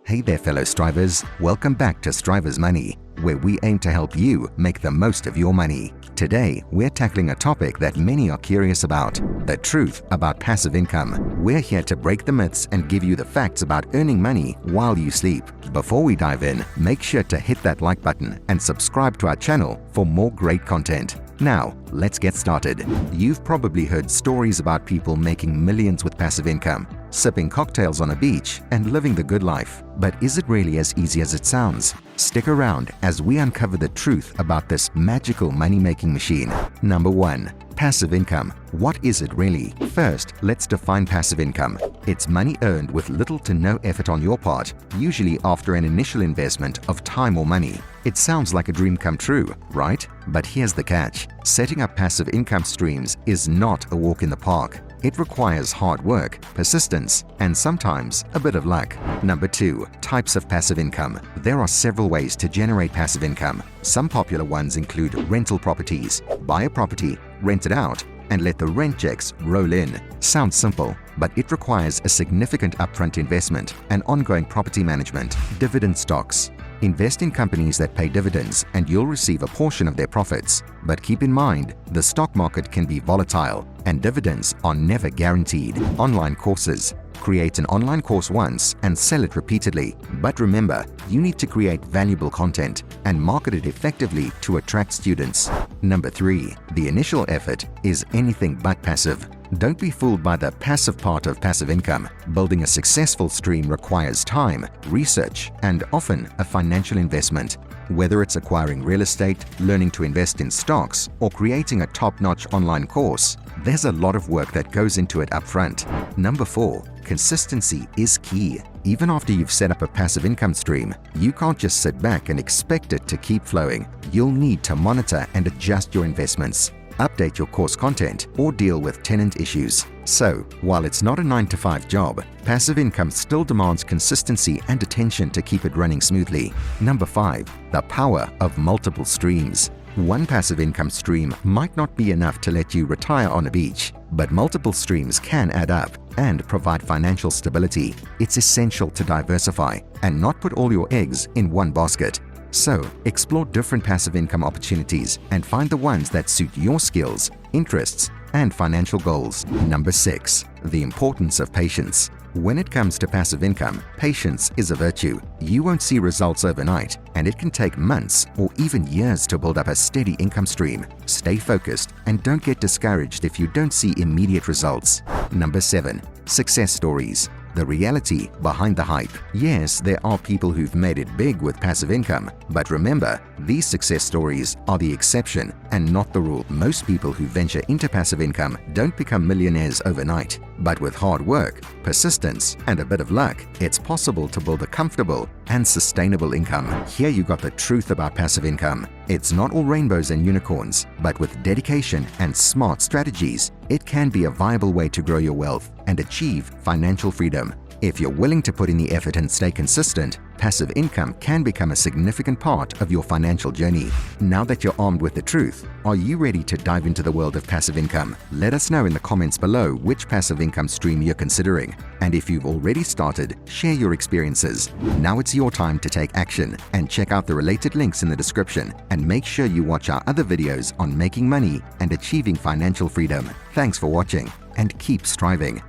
Hey there fellow Strivers, welcome back to Striverz Money, where we aim to help you make the most of your money. Today, we're tackling a topic that many are curious about, the truth about passive income. We're here to break the myths and give you the facts about earning money while you sleep. Before we dive in, make sure to hit that like button and subscribe to our channel for more great content. Now, let's get started. You've probably heard stories about people making millions with passive income, sipping cocktails on a beach and living the good life. But is it really as easy as it sounds? Stick around as we uncover the truth about this magical money-making machine. Number 1. Passive income. What is it really? First, let's define passive income. It's money earned with little to no effort on your part, usually after an initial investment of time or money. It sounds like a dream come true, right? But here's the catch. Setting up passive income streams is not a walk in the park. It requires hard work, persistence, and sometimes a bit of luck. Number 2. Types of passive income. There are several ways to generate passive income. Some popular ones include rental properties. Buy a property, rent it out, and let the rent checks roll in. Sounds simple, but it requires a significant upfront investment and ongoing property management. Dividend stocks. Invest in companies that pay dividends and you'll receive a portion of their profits. But keep in mind, the stock market can be volatile and dividends are never guaranteed. Online courses. Create an online course once and sell it repeatedly. But remember, you need to create valuable content and market it effectively to attract students. Number 3. The initial effort is anything but passive. Don't be fooled by the passive part of passive income. Building a successful stream requires time, research, and often a financial investment. Whether it's acquiring real estate, learning to invest in stocks, or creating a top-notch online course, there's a lot of work that goes into it upfront. Number 4. Consistency is key. Even after you've set up a passive income stream, you can't just sit back and expect it to keep flowing. You'll need to monitor and adjust your investments, update your course content, or deal with tenant issues. So, while it's not a 9-to-5 job, passive income still demands consistency and attention to keep it running smoothly. Number 5. The power of multiple streams. One passive income stream might not be enough to let you retire on a beach, but multiple streams can add up and provide financial stability. It's essential to diversify and not put all your eggs in one basket. So, explore different passive income opportunities and find the ones that suit your skills, interests, and financial goals. Number 6. The importance of patience. When it comes to passive income, patience is a virtue. You won't see results overnight, and it can take months or even years to build up a steady income stream. Stay focused and don't get discouraged if you don't see immediate results. Number 7. Success stories. The reality behind the hype. Yes, there are people who've made it big with passive income, but remember, these success stories are the exception and not the rule. Most people who venture into passive income don't become millionaires overnight, but with hard work, persistence, and a bit of luck, it's possible to build a comfortable and sustainable income. Here you got the truth about passive income. It's not all rainbows and unicorns, but with dedication and smart strategies, it can be a viable way to grow your wealth and achieve financial freedom. If you're willing to put in the effort and stay consistent, passive income can become a significant part of your financial journey. Now that you're armed with the truth, are you ready to dive into the world of passive income? Let us know in the comments below which passive income stream you're considering. And if you've already started, share your experiences. Now it's your time to take action and check out the related links in the description and make sure you watch our other videos on making money and achieving financial freedom. Thanks for watching and keep striving.